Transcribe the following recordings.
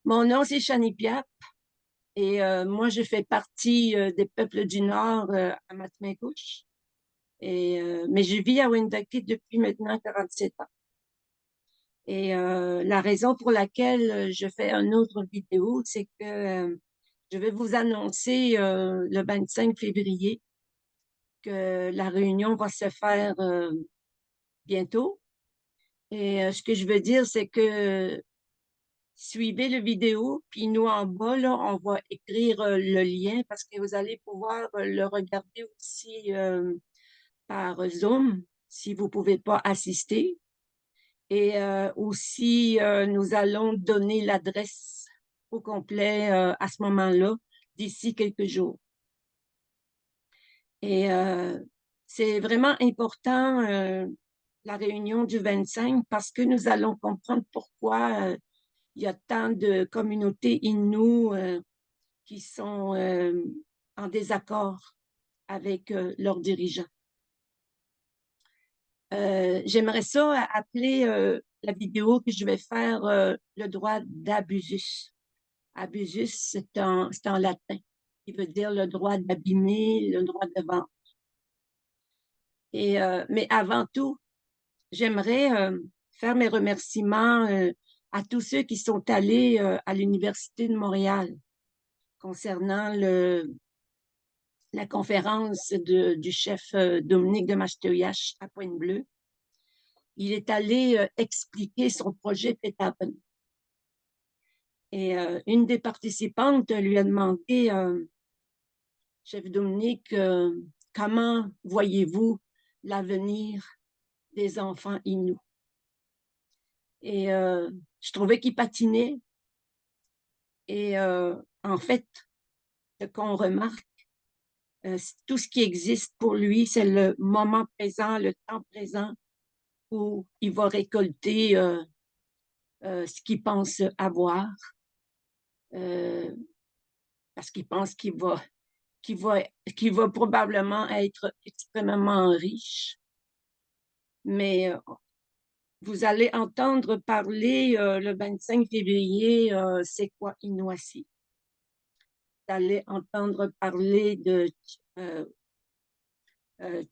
Mon nom, c'est Shani Piap et moi, je fais partie des peuples du Nord à Matmekouche. Mais je vis à Wendake depuis maintenant 47 ans. Et la raison pour laquelle je fais une autre vidéo, c'est que je vais vous annoncer le 25 février que la réunion va se faire bientôt. Et ce que je veux dire, c'est que suivez le vidéo, puis nous en bas, là, on va écrire le lien parce que vous allez pouvoir le regarder aussi par Zoom si vous ne pouvez pas assister. Et aussi, nous allons donner l'adresse au complet à ce moment-là, d'ici quelques jours. Et c'est vraiment important, la réunion du 25, parce que nous allons comprendre pourquoi il y a tant de communautés Innu qui sont en désaccord avec leurs dirigeants. J'aimerais ça appeler la vidéo que je vais faire le droit d'abusus. Abusus, c'est en latin, qui veut dire le droit d'abîmer, le droit de vendre. Mais avant tout, j'aimerais faire mes remerciements à tous ceux qui sont allés à l'Université de Montréal concernant la conférence du chef Dominique de Mastéoyache à Pointe-Bleue. Il est allé expliquer son projet Pétapen. Et une des participantes lui a demandé, chef Dominique, comment voyez-vous l'avenir des enfants Inuits? Et je trouvais qu'il patinait. Et en fait, ce qu'on remarque, tout ce qui existe pour lui, c'est le moment présent, le temps présent où il va récolter ce qu'il pense avoir, euh, parce qu'il pense qu'il va, qu'il va probablement être extrêmement riche. Mais vous allez entendre parler le 25 février, c'est quoi Inuassi? Vous allez entendre parler de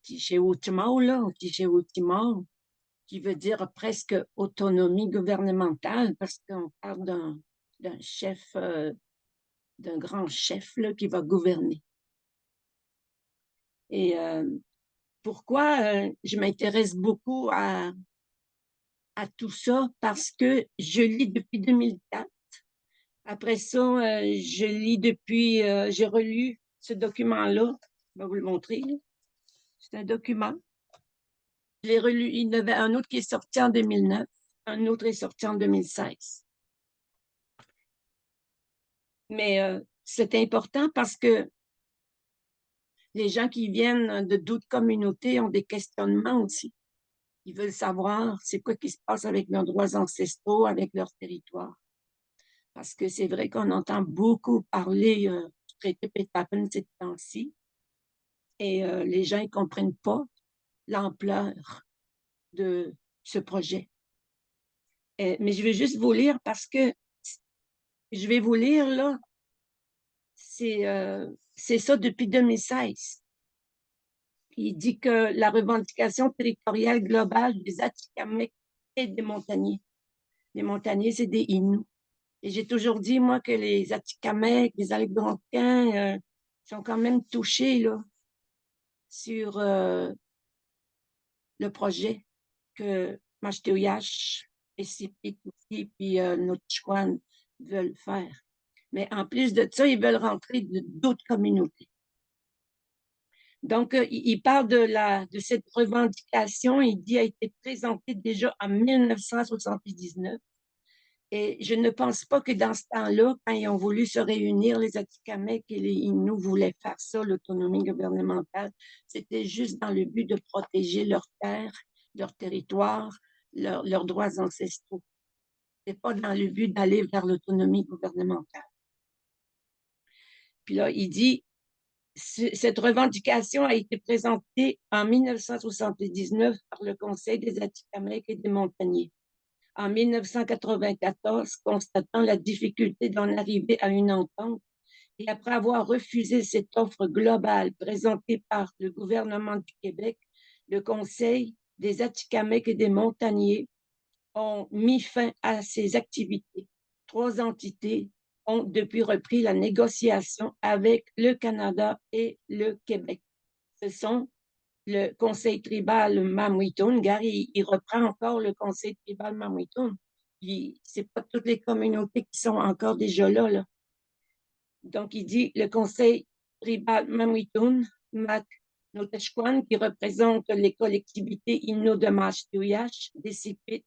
Tishéoutimau, là, Tishéoutimau, qui veut dire presque autonomie gouvernementale, parce qu'on parle d'un chef, d'un grand chef là, qui va gouverner. Et pourquoi je m'intéresse beaucoup à tout ça? Parce que je lis depuis 2004. Après ça, je lis depuis, j'ai relu ce document-là. Je vais vous le montrer. C'est un document. Je l'ai relu. Il y en avait un autre qui est sorti en 2009. Un autre est sorti en 2016. Mais c'est important parce que les gens qui viennent de d'autres communautés ont des questionnements aussi. Ils veulent savoir c'est quoi qui se passe avec leurs droits ancestraux, avec leur territoire. Parce que c'est vrai qu'on entend beaucoup parler du traité Pétapen ces temps-ci et les gens ne comprennent pas l'ampleur de ce projet. Mais je vais juste vous lire parce que je vais vous lire là, c'est ça depuis 2016. Il dit que la revendication territoriale globale des Atikamekw et des Montagnais. Les Montagnais, c'est des Inuits. Et j'ai toujours dit, moi, que les Atikamekw, les Algonquins sont quand même touchés là, sur le projet que Mashteuiash et Sipik aussi, puis Notchkwan veulent faire. Mais en plus de ça, ils veulent rentrer d'autres communautés. Donc, il parle de cette revendication, il dit, a été présentée déjà en 1979. Et je ne pense pas que dans ce temps-là, quand ils ont voulu se réunir, les Atikamekw et les Inuits voulaient faire ça, l'autonomie gouvernementale. C'était juste dans le but de protéger leurs terres, leur territoire, leurs droits ancestraux. Ce n'est pas dans le but d'aller vers l'autonomie gouvernementale. Puis là, il dit, cette revendication a été présentée en 1979 par le Conseil des Atikamekw et des Montagnais. En 1994, constatant la difficulté d'en arriver à une entente, et après avoir refusé cette offre globale présentée par le gouvernement du Québec, le Conseil des Atikamekw et des Montagnais ont mis fin à ces activités. 3 entités ont depuis repris la négociation avec le Canada et le Québec. Ce sont le Conseil tribal Mamwitun. Gary, il reprend encore le Conseil tribal Mamwitun. C'est pas toutes les communautés qui sont encore déjà là, là. Donc, il dit le Conseil tribal Mamwitun, Mac Noteshquan, qui représente les collectivités Innu de Mashtuyach, des Sipit.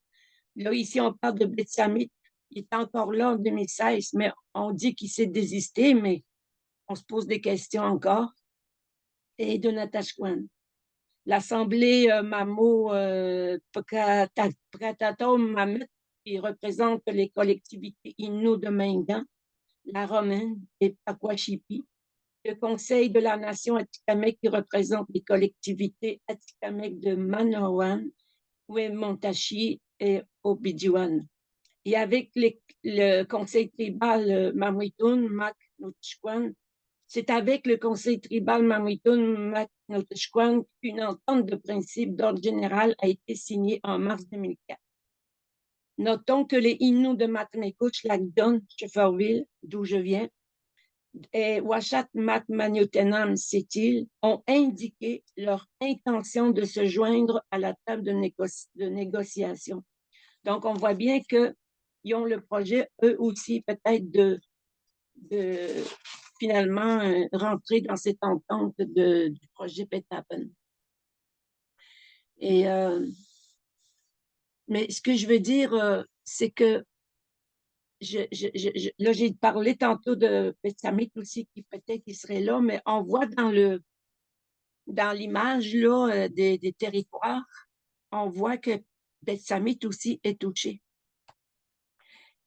Là, ici, on parle de Betsamit. Il est encore là en 2016, mais on dit qu'il s'est désisté, mais on se pose des questions encore. Et de Natashquan. L'Assemblée Mamo Pratatom Mamet, qui représente les collectivités Innu de Mingan, la Romaine et Pakwashipi. Le Conseil de la Nation Atikamekw, qui représente les collectivités Atikamekw de Manawan, Ouemontachi et Obidjuan. Et avec le Conseil tribal Mamwitun, Mac Notchquan, c'est avec le Conseil tribal Mamwitun, Mac Notchquan qu'une entente de principe d'ordre général a été signée en mars 2004. Notons que les Inuits de Matmekouch, Lagdon, Shefferville, d'où je viens, et Washat Matmaniotenam Setil ont indiqué leur intention de se joindre à la table de négociation. Donc, on voit bien qu'ils ont le projet, eux aussi, peut-être de finalement rentrer dans cette entente du projet Petapen. Et, mais ce que je veux dire, c'est que là, j'ai parlé tantôt de Petsamit aussi, qui peut-être qu'il serait là, mais on voit dans l'image là, des territoires, on voit que Petsamit aussi est touché.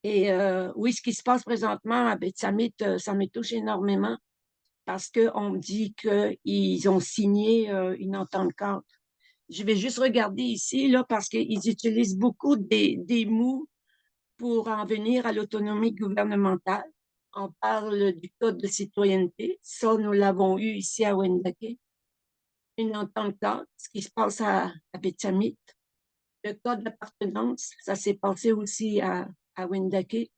Et oui, ce qui se passe présentement à Betsamit, ça me touche énormément parce qu'on dit qu'ils ont signé une entente cadre. Je vais juste regarder ici, là, parce qu'ils utilisent beaucoup des mots pour en venir à l'autonomie gouvernementale. On parle du code de citoyenneté. Ça, nous l'avons eu ici à Wendake. Une entente cadre, ce qui se passe à Betsamit. Le code d'appartenance, ça s'est passé aussi à Wendake.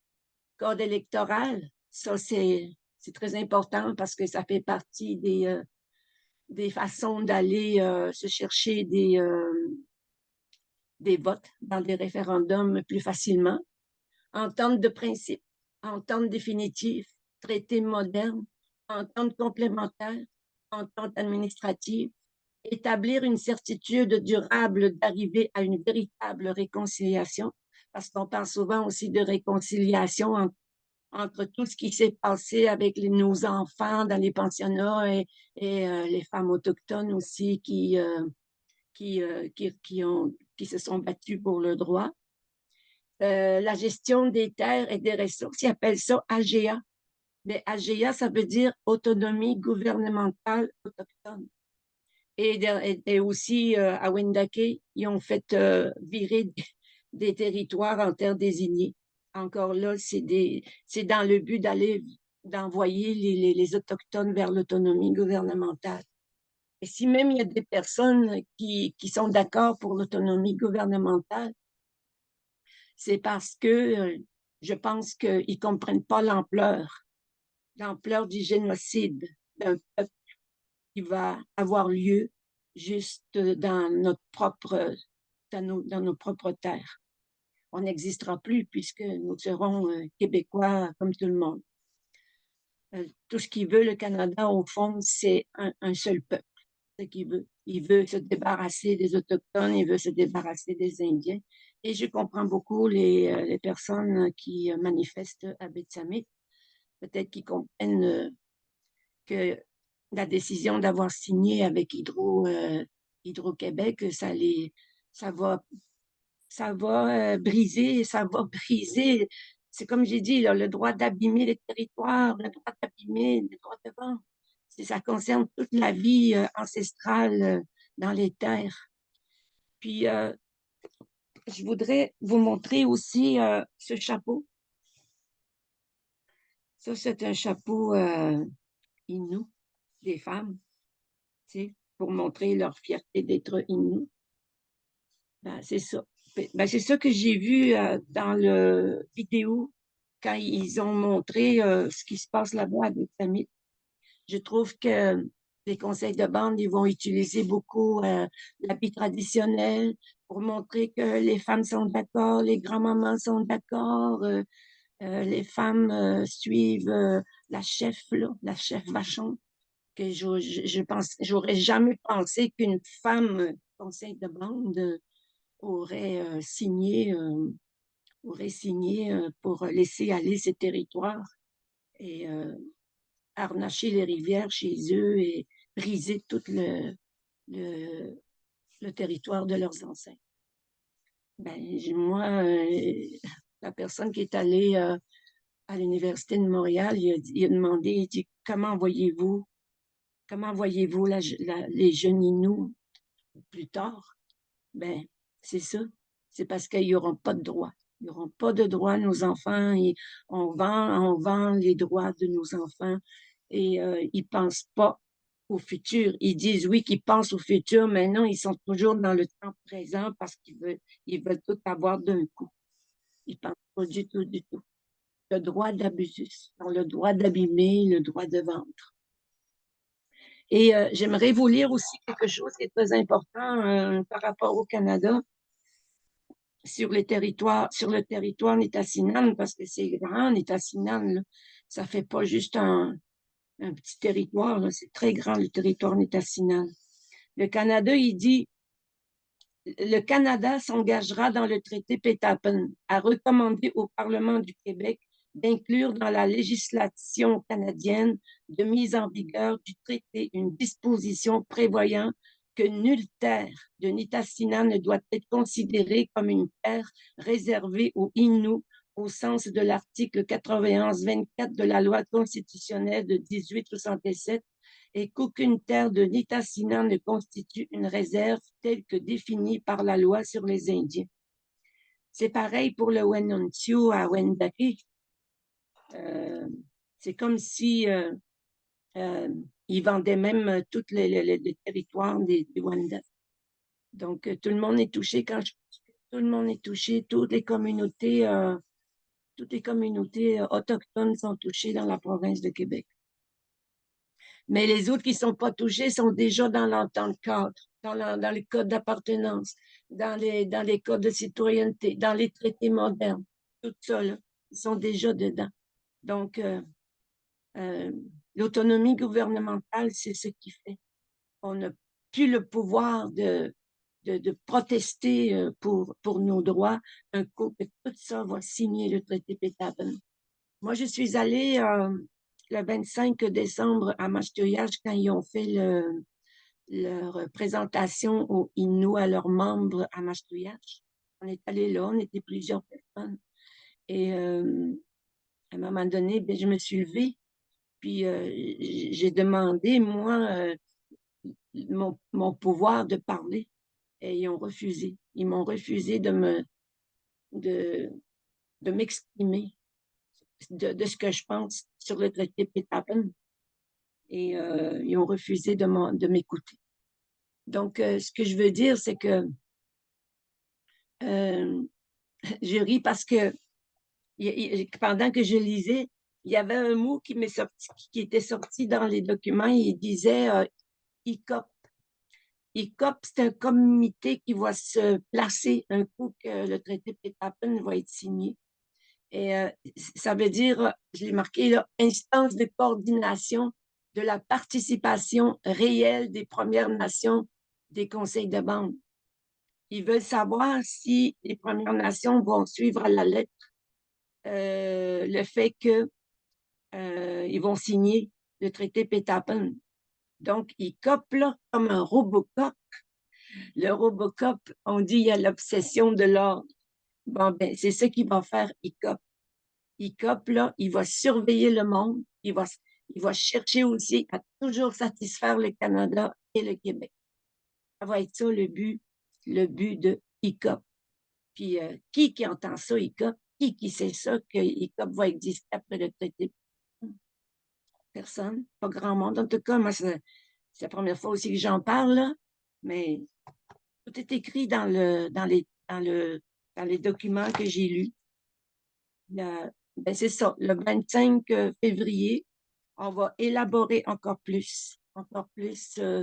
Code électoral, ça, c'est très important parce que ça fait partie des façons d'aller se chercher des votes dans des référendums plus facilement. Entente de principe, entente définitive, traité moderne, entente complémentaire, entente administrative, établir une certitude durable d'arriver à une véritable réconciliation, parce qu'on parle souvent aussi de réconciliation entre tout ce qui s'est passé avec nos enfants dans les pensionnats et les femmes autochtones aussi qui se sont battues pour le droit. La gestion des terres et des ressources, ils appellent ça AGA. Mais AGA, ça veut dire autonomie gouvernementale autochtone. Et aussi, à Wendake, ils ont fait virer des territoires en terre désignée. Encore là, c'est dans le but d'envoyer les Autochtones vers l'autonomie gouvernementale. Et si même il y a des personnes qui sont d'accord pour l'autonomie gouvernementale, c'est parce que je pense qu'ils ne comprennent pas l'ampleur du génocide d'un peuple qui va avoir lieu juste dans nos propres terres. On n'existera plus puisque nous serons québécois comme tout le monde. Tout ce qu'il veut, le Canada, au fond, c'est un seul peuple. Ce qu'il veut. Il veut se débarrasser des Autochtones, il veut se débarrasser des Indiens. Et je comprends beaucoup les personnes qui manifestent à Betsamit. Peut-être qu'ils comprennent que la décision d'avoir signé avec Hydro-Québec, ça va briser, c'est comme j'ai dit, là, le droit d'abîmer les territoires, le droit d'abîmer, le droit de vendre. Ça concerne toute la vie ancestrale dans les terres. Puis, je voudrais vous montrer aussi ce chapeau. Ça, c'est un chapeau Innu des femmes, tu sais, pour montrer leur fierté d'être Innu. Ben, c'est ça. Ben, c'est ça que j'ai vu dans le vidéo quand ils ont montré ce qui se passe là-bas avec Tamit. Je trouve que les conseils de bande, ils vont utiliser beaucoup l'habit traditionnel pour montrer que les femmes sont d'accord, les grands-mamans sont d'accord, les femmes suivent la chef, là, la chef Vachon, que je pense, j'aurais jamais pensé qu'une femme conseil de bande aurait signé pour laisser aller ces territoires et harnacher les rivières chez eux et briser tout le, le territoire de leurs ancêtres. Ben, moi, la personne qui est allée à l'Université de Montréal, il a demandé, il dit, comment voyez-vous les jeunes Inuits plus tard? Ben, c'est ça. C'est parce qu'ils n'auront pas de droits. Ils n'auront pas de droits, nos enfants. Et on vend les droits de nos enfants et ils ne pensent pas au futur. Ils disent oui qu'ils pensent au futur, mais non, ils sont toujours dans le temps présent parce qu'ils veulent tout avoir d'un coup. Ils ne pensent pas du tout, du tout. Le droit d'abusus, le droit d'abîmer, le droit de vendre. Et j'aimerais vous lire aussi quelque chose qui est très important par rapport au Canada sur le territoire Nitassinan, parce que c'est grand, Nitassinan, là. Ça fait pas juste un petit territoire, c'est très grand le territoire Nitassinan. Le Canada, il dit, le Canada s'engagera dans le traité Pétapen à recommander au Parlement du Québec d'inclure dans la législation canadienne de mise en vigueur du traité une disposition prévoyant que nulle terre de Nitassinan ne doit être considérée comme une terre réservée aux Inuits au sens de l'article 91-24 de la loi constitutionnelle de 1867 et qu'aucune terre de Nitassinan ne constitue une réserve telle que définie par la loi sur les Indiens. C'est pareil pour le Wenontiu à Wendake. C'est comme si ils vendaient même tous les territoires des Wendat. Donc, tout le monde est touché tout le monde est touché, toutes les communautés autochtones sont touchées dans la province de Québec. Mais les autres qui ne sont pas touchés sont déjà dans l'entente cadre, dans les codes d'appartenance, dans les codes de citoyenneté, dans les traités modernes, tout ça, là, ils sont déjà dedans. Donc, l'autonomie gouvernementale, c'est ce qui fait. On n'a plus le pouvoir de protester pour nos droits, un coup que tout ça va signer le traité Pétapen. Moi, je suis allée le 25 décembre à Mastoyage quand ils ont fait leur présentation aux Inuits, à leurs membres à Mastoyage. On est allé là, on était plusieurs personnes. Et à un moment donné, je me suis levée, puis j'ai demandé, moi, mon pouvoir de parler. Et ils ont refusé. Ils m'ont refusé de m'exprimer de ce que je pense sur le traité Pétapen. Et ils ont refusé de m'écouter. Donc, ce que je veux dire, c'est que je ris parce que pendant que je lisais, il y avait un mot qui était sorti dans les documents. Il disait ICOP. ICOP, c'est un comité qui va se placer un coup que le traité Pétapen va être signé. Et ça veut dire, je l'ai marqué là, instance de coordination de la participation réelle des Premières Nations des conseils de bande. Ils veulent savoir si les Premières Nations vont suivre à la lettre le fait qu'ils vont signer le traité Pétapen. Donc, ils copent là comme un Robocop. Le Robocop, on dit il y a l'obsession de l'ordre. Bon, ben, c'est ce qu'il va faire ICOP. ICOP, là, il va surveiller le monde, il va chercher aussi à toujours satisfaire le Canada et le Québec. Ça va être ça le but de ICOP. Puis, qui entend ça, ICOP? Qui sait ça que ICOP va exister après le traité? Personne, pas grand monde. En tout cas, moi, c'est la première fois aussi que j'en parle, là, mais tout est écrit dans les documents que j'ai lus. Ben c'est ça, le 25 février, on va élaborer encore plus,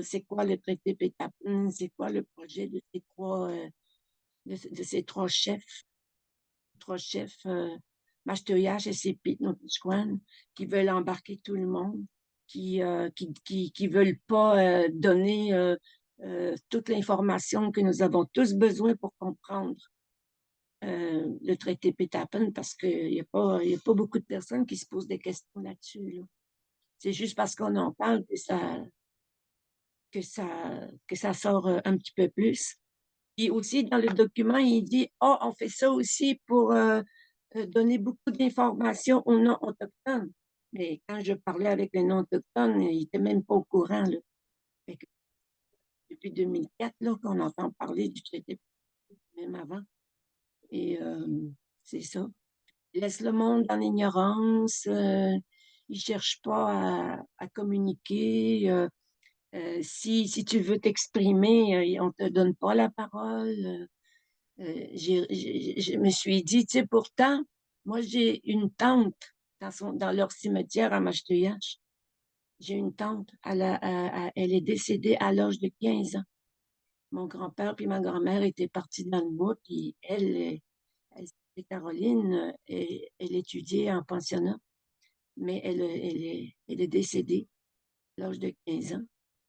c'est quoi le traité Pétapin, c'est quoi le projet de ces trois chefs, Mastoyache, SCP, Notishquan, qui veulent embarquer tout le monde, qui veulent pas donner toute l'information que nous avons tous besoin pour comprendre le traité Pétapin, parce qu'il n'y a pas beaucoup de personnes qui se posent des questions là-dessus. Là. C'est juste parce qu'on en parle que ça sort un petit peu plus. Et aussi, dans le document, il dit, oh, on fait ça aussi pour donner beaucoup d'informations aux non-autochtones. Mais quand je parlais avec les non-autochtones, ils n'étaient même pas au courant. Là. Fait que depuis 2004, là, qu'on entend parler du traité, même avant. Et c'est ça. Laisse le monde dans l'ignorance. Ils ne cherchent pas à communiquer. Si tu veux t'exprimer, on ne te donne pas la parole. Je me suis dit, tu sais, pourtant, moi, j'ai une tante dans leur cimetière à Machteuillache. J'ai une tante, elle est décédée à l'âge de 15 ans. Mon grand-père puis ma grand-mère étaient partis dans le bois, puis elle Caroline, elle étudiait en pensionnat, mais elle est décédée à l'âge de 15 ans.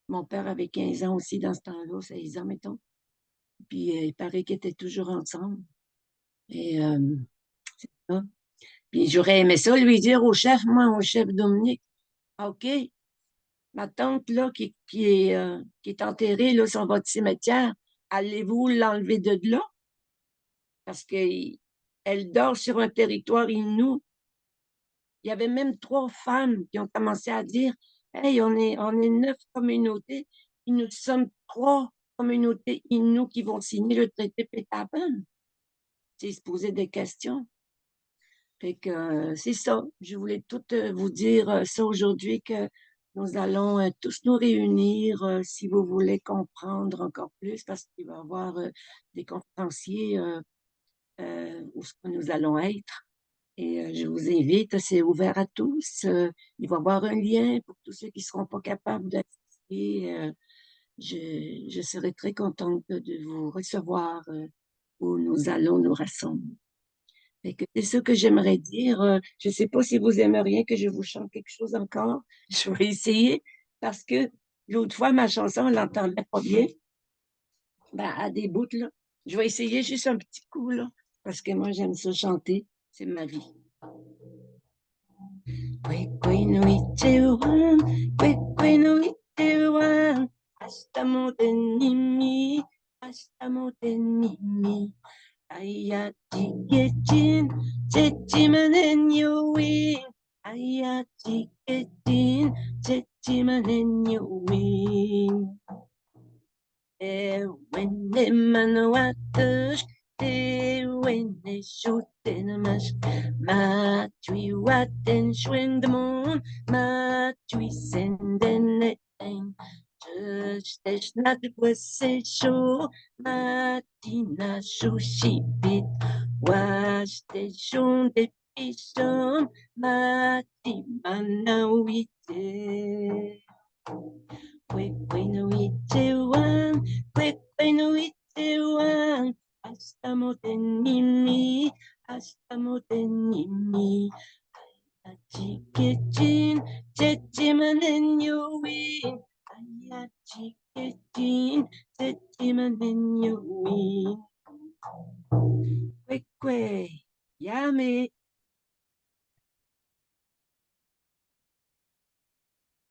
Mon père avait 15 ans aussi dans ce temps-là, 16 ans, mettons. Puis il paraît qu'ils étaient toujours ensemble. Et c'est ça. Puis j'aurais aimé ça lui dire au chef, moi, au chef Dominique, OK, ma tante là qui est enterrée là, sur votre cimetière, allez-vous l'enlever de là? Parce qu'elle dort sur un territoire inou. Il y avait même 3 femmes qui ont commencé à dire, hey, on est 9 communautés, et nous sommes 3 communautés inou qui vont signer le traité Pétapan. Ils se posaient des questions. Fait que c'est ça. Je voulais tout vous dire ça aujourd'hui, que nous allons tous nous réunir si vous voulez comprendre encore plus, parce qu'il va y avoir des conférenciers où ce que nous allons être. Et je vous invite, c'est ouvert à tous. Il va y avoir un lien pour tous ceux qui ne seront pas capables d'assister. Je serai très contente de vous recevoir où nous allons nous rassembler. C'est ça que j'aimerais dire. Je ne sais pas si vous aimeriez que je vous chante quelque chose encore. Je vais essayer parce que l'autre fois, ma chanson, on l'entendait pas bien. Ben, à des bouts, là. Je vais essayer juste un petit coup, là, parce que moi, j'aime ça chanter. C'est ma vie. Aya tiketin, tetimanen yowin. Aya tiketin, tetimanen yowin. Wene manawatush, te wene shuten mash. Ma tui waten shwendemon, ma tui senden eten. Tesh nat kwese sho, matina shushipit. Wash te shon de pishon, mati manawite. Quick, no itewan, quick, no itewan. Hasta motenimi, hasta motenimi. Chiketin, chetimanen yowin. Aya chiketin, chetimanen yowin. Quick, yame.